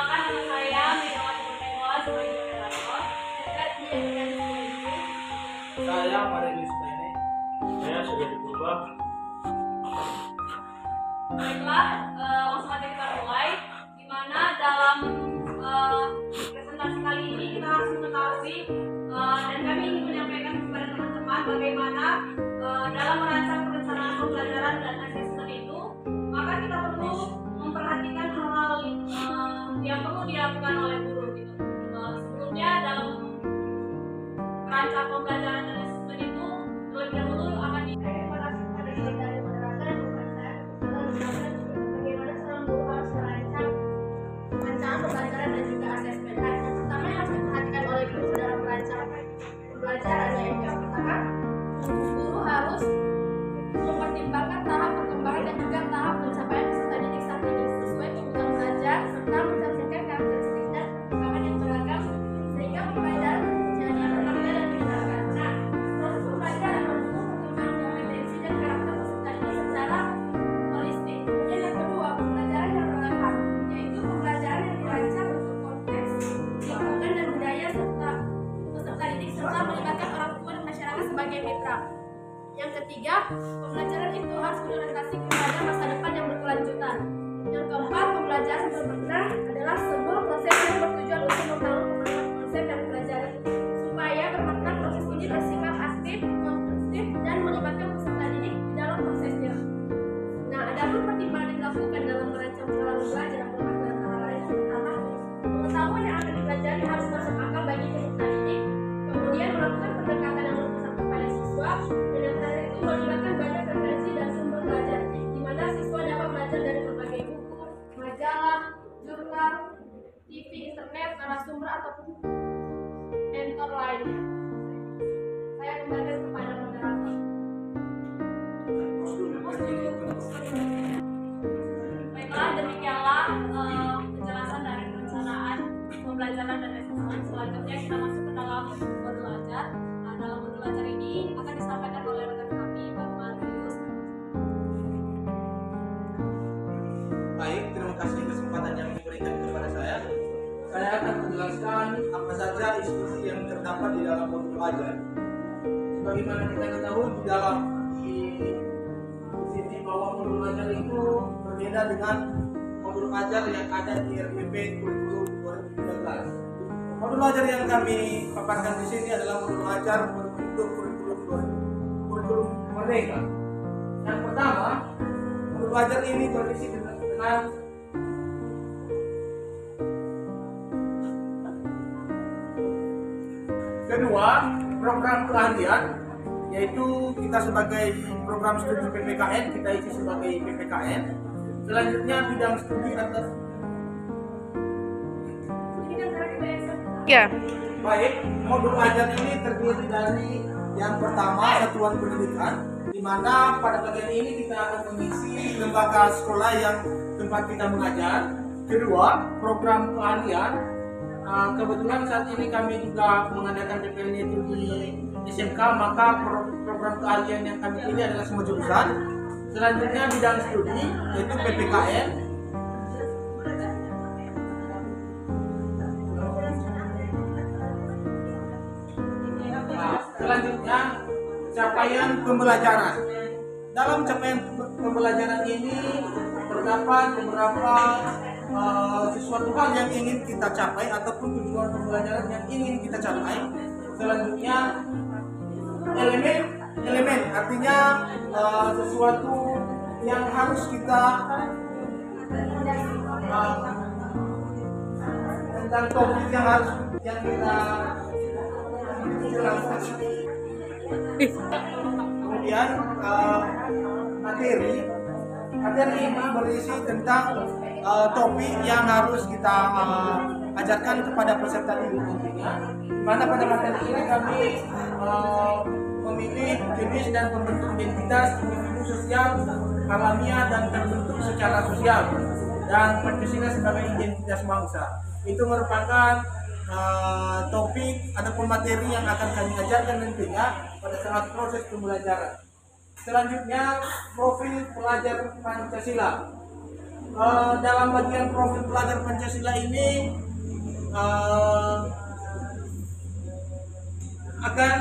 Perkenalkan, nama saya Megawati Nurmenola sebagai moderator. Saya Marius Bene. Saya sudah berubah. Baiklah, langsung aja kita mulai. Di mana dalam presentasi kali ini kita harus mengetahui dan kami ingin menyampaikan kepada teman-teman bagaimana dalam merancang perencanaan pembelajaran dan asesmen itu, maka kita perlu memperhatikan hal-hal yang perlu dilakukan oleh guru gitu. Sebelumnya dalam merancang pembelajaran dan asesmen itu terlebih dahulu akan pembelajaran dan juga asesmen. Yang pertama yang harus diperhatikan oleh guru dalam merancang pembelajaran yaitu yang pertama, guru harus mempertimbangkan tahap perkembangan dan juga tahap pencapaian peserta didik saat ini sesuai kebutuhan belajar serta mencerminkan karakteristik dan perkembangan yang beragam sehingga pembelajaran menjadi bermakna dan menyenangkan. Nah, proses pembelajaran perlu mempertimbangkan kompetensi dan karakter peserta didik secara holistik. Kemudian yang kedua, pembelajaran yang relevan yaitu pembelajaran yang dirancang untuk konteks, lingkungan dan budaya serta peserta didik serta melibatkan orang tua dan masyarakat sebagai mitra. Yang ketiga, pembelajaran itu harus berorientasi kepada masa depan yang berkelanjutan. Yang keempat, pembelajaran bermakna adalah sebuah proses yang bertujuan untuk membangun pemahaman konsep dan pelajaran supaya bermakna. Proses ini bersifat aktif, konstruktif dan melibatkan peserta didik di dalam prosesnya. Nah, adapun pertimbangan yang dilakukan dalam merancang pola belajar bermakna antara lain yang pertama, pengetahuan yang akan dipelajari harus masuk akal bagi peserta didik, kemudian melakukan pendekatan yang berpusat kepada siswa, dan yang terakhir itu melibatkan banyak referensi dan sumber belajar, di mana siswa dapat belajar dari berbagai buku, majalah, jurnal, TV, internet, narasumber ataupun mentor lainnya. Saya kembalikan kepada moderator. Baiklah, demikianlah penjelasan dari perencanaan pembelajaran dan asesmen. Selanjutnya kita masuk ke dalam modul ajar. Nah, dalam modul ajar ini akan disampaikan oleh rekan kami, Pak Marius. Baik, terima kasih kesempatan yang diberikan kepada saya. Saya akan menjelaskan apa saja instruksi yang terdapat di dalam modul ajar. Sebagaimana kita ketahui di sini bahwa modul ajar itu berbeda dengan modul ajar yang ada di RPP kurikulum 2013. Modul ajar yang kami paparkan di sini adalah modul ajar berbentuk kurikulum merdeka. Yang pertama, modul ajar ini berisi dengan kedua, program keahlian, yaitu kita sebagai program studi PPKN, kita isi sebagai PPKN. Selanjutnya bidang studi atas baik, modul ajar ini terdiri dari yang pertama satuan pendidikan, di mana pada bagian ini kita akan mengisi lembaga sekolah yang tempat kita mengajar. Kedua, program keahlian. Kebetulan saat ini kami juga mengadakan DPL itu di SMK, maka program keahlian yang kami pilih adalah semua jurusan. Selanjutnya bidang studi yaitu PPKN. Selanjutnya capaian pembelajaran. Dalam capaian pembelajaran ini terdapat beberapa sesuatu hal yang ingin kita capai ataupun tujuan pembelajaran yang ingin kita capai. Selanjutnya elemen artinya sesuatu yang harus kita tentang topik yang kita jelaskan. Kemudian materi ini berisi tentang topik yang harus kita ajarkan kepada peserta didik tentunya. Mana pada materi ini kami memilih jenis dan pembentuk identitas individu sosial, alamiah dan terbentuk secara sosial, dan Pancasila sebagai identitas bangsa. Itu merupakan topik ataupun materi yang akan kami ajarkan nantinya pada saat proses pembelajaran. Selanjutnya, profil pelajar Pancasila. dalam bagian profil pelajar Pancasila ini akan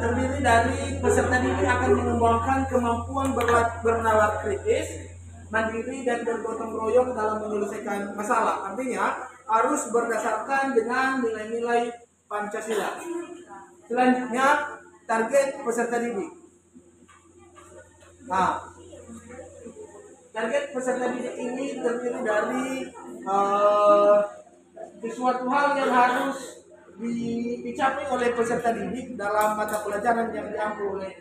terdiri dari peserta didik akan mengembangkan kemampuan bernalar kritis, mandiri dan bergotong royong dalam menyelesaikan masalah. Artinya harus berdasarkan dengan nilai-nilai Pancasila. Selanjutnya target peserta didik. Nah, target peserta didik ini terdiri dari sesuatu hal yang harus dicapai oleh peserta didik dalam mata pelajaran yang diambil oleh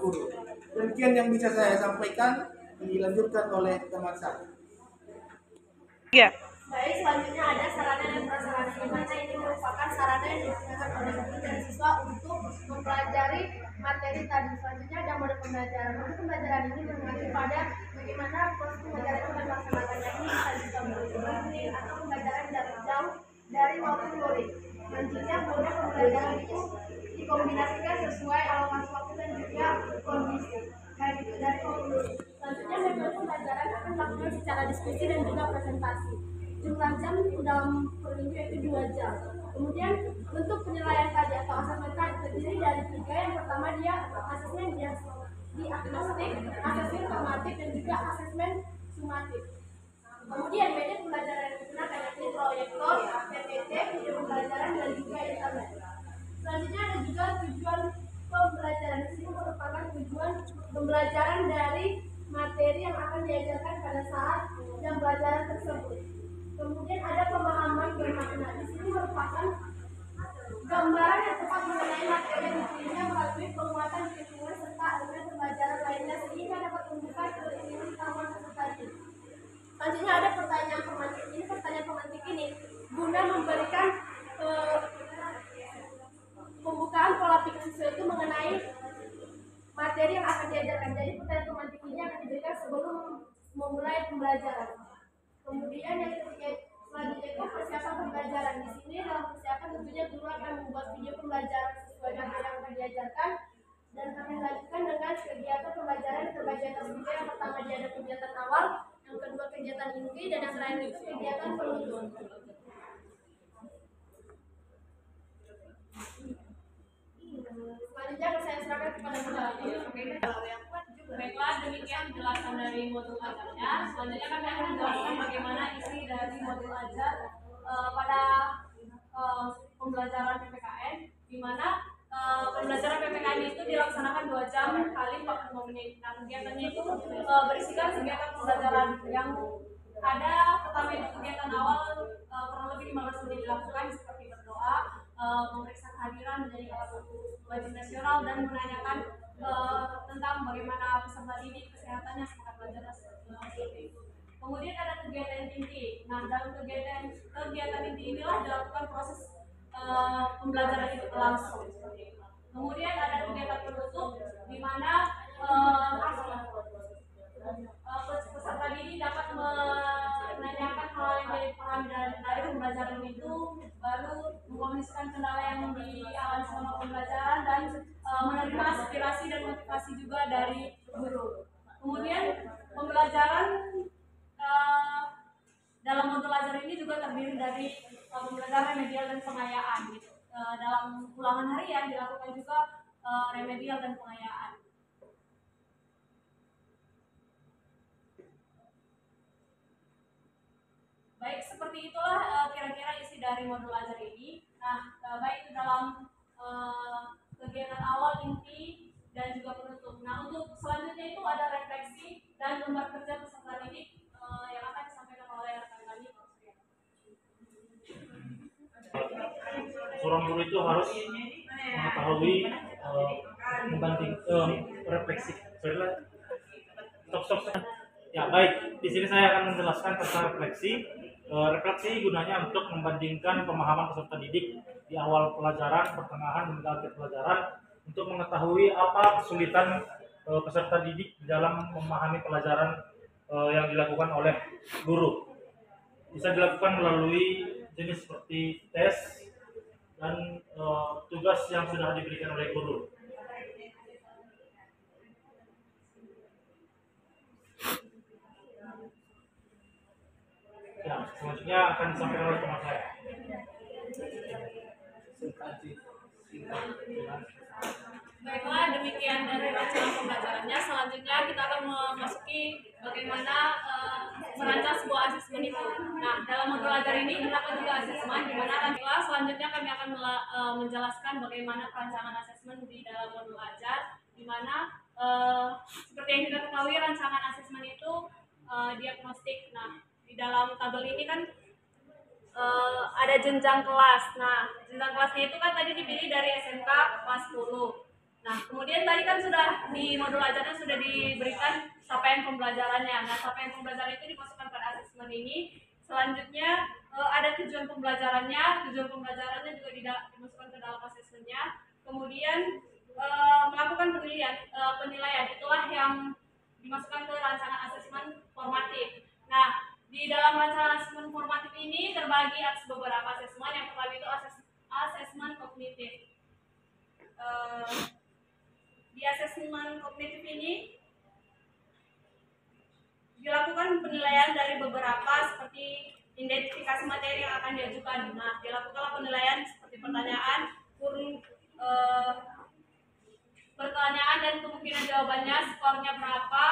guru. Demikian yang bisa saya sampaikan, dilanjutkan oleh teman saya. Ya. Baik, selanjutnya ada sarana dan prasarana, di mana ini merupakan sarana yang digunakan oleh guru dan siswa untuk mempelajari materi tadi. Selanjutnya ada mode pembelajaran. Mode pembelajaran ini mengacu pada bagaimana proses pembelajaran itu melaksanakannya. Ini bisa juga berkumpul atau pembelajaran jarak jauh dari maupun luring. Selanjutnya mode pembelajaran itu dikombinasikan sesuai alokasi waktu dan juga kondisi. Baik itu dari maupun luring. Selanjutnya metode pembelajaran akan dilakukan secara diskusi dan juga presentasi. Jumlah jam dalam per minggu yaitu 2 jam. Kemudian untuk penilaian tadi atau asesmen tadi terdiri dari 3. Yang pertama dia asesmen diagnostik, asesmen formatif dan juga asesmen sumatif. Kemudian media pembelajaran yang digunakan yakni proyektor, PPT, video pembelajaran dan juga internet. Selanjutnya ada juga tujuan pembelajaran. Di sini merupakan tujuan pembelajaran dari materi yang akan diajarkan pada saat jam pelajaran tersebut. Kemudian ada pemahaman bermakna. Di sini merupakan gambaran yang tepat mengenai materi yang dipilihnya melalui penguatan lingkungan serta elemen pembelajaran lainnya sehingga dapat membuka pengetahuan peserta didik. Selanjutnya ada pertanyaan pemantik. Ini pertanyaan pemantik ini guna memberikan pembukaan pola pikir siswa itu mengenai materi yang akan diajarkan. Jadi pertanyaan pemantik ini akan diberikan sebelum memulai pembelajaran. Kemudian yang ketiga selanjutnya itu persiapan pembelajaran. Di sini dalam persiapan tentunya guru akan membuat video pembelajaran sesuai dengan yang akan diajarkan dan akan dilanjutkan dengan kegiatan pembelajaran terbagi atas 3. Yang pertama dia ada kegiatan awal, yang kedua kegiatan inti, dan yang terakhir itu kegiatan penutup. Selanjutnya saya serahkan kepada Baiklah, demikian penjelasan dari modul ajarnya. Selanjutnya kami akan menjelaskan bagaimana isi dari modul ajar pada pembelajaran PPKN, di mana pembelajaran PPKN itu dilaksanakan 2 jam kali 45 menit. Nah, kegiatannya itu berisikan kegiatan pembelajaran yang ada. Pertama itu kegiatan awal kurang lebih 15 menit dilakukan seperti berdoa, memeriksa kehadiran, menjadi alat wajib nasional, dan menanyakan tentang bagaimana peserta didik, kesehatannya, semangat belajar, seperti itu. Kemudian ada kegiatan inti. Nah, dalam kegiatan inti inilah dilakukan proses pembelajaran itu berlangsung. Kemudian ada kegiatan penutup, di mana peserta didik dapat menanyakan hal yang dipahami dari pembelajaran itu, baru mengkomunikasikan kendala yang dialami selama pembelajaran, dan menerima aspirasi dan motivasi juga dari guru. Kemudian pembelajaran dalam modul ajar ini juga terdiri dari pembelajaran remedial dan pengayaan. Gitu. Dalam ulangan harian dilakukan juga remedial dan pengayaan. Baik, seperti itulah kira-kira isi dari modul ajar ini. Nah, baik itu dalam kegiatan awal, inti, dan juga penutup. Nah, untuk selanjutnya itu ada refleksi dan lembar kerja peserta didik yang akan disampaikan oleh rekan kami. Seorang guru itu harus mengetahui membanding refleksi. Stop. Ya, baik. Di sini saya akan menjelaskan tentang refleksi. Refleksi gunanya untuk membandingkan pemahaman peserta didik di awal pelajaran, pertengahan, hingga akhir pelajaran untuk mengetahui apa kesulitan peserta didik dalam memahami pelajaran yang dilakukan oleh guru. Bisa dilakukan melalui jenis seperti tes dan tugas yang sudah diberikan oleh guru. yang akan disampaikan oleh teman saya. Baiklah, demikian dari rancangan pembelajarannya. Selanjutnya kita akan memasuki bagaimana merancang sebuah asesmen itu. Nah, dalam modul ajar ini terdapat juga asesmen, di mana nanti selanjutnya kami akan menjelaskan bagaimana perancangan asesmen di dalam modul ajar, di mana seperti yang kita ketahui rancangan asesmen itu diagnostik. Nah, di dalam tabel ini kan ada jenjang kelas. Nah, jenjang kelasnya itu kan tadi dipilih dari SMK kelas 10. Nah, kemudian tadi kan sudah di modul ajarnya sudah diberikan capaian pembelajarannya. Nah, capaian pembelajaran itu dimasukkan pada asesmen ini. Selanjutnya ada tujuan pembelajarannya. Tujuan pembelajarannya juga dimasukkan ke dalam asesmennya. Kemudian melakukan penilaian itulah yang dimasukkan ke rancangan asesmen formatif. Nah, di dalam rancangan asesmen formatif ini terbagi atas beberapa asesmen. Yang pertama itu asesmen kognitif. Di asesmen kognitif ini dilakukan penilaian dari beberapa seperti identifikasi materi yang akan diajukan. Nah, dilakukanlah penilaian seperti pertanyaan dan kemungkinan jawabannya, skornya berapa,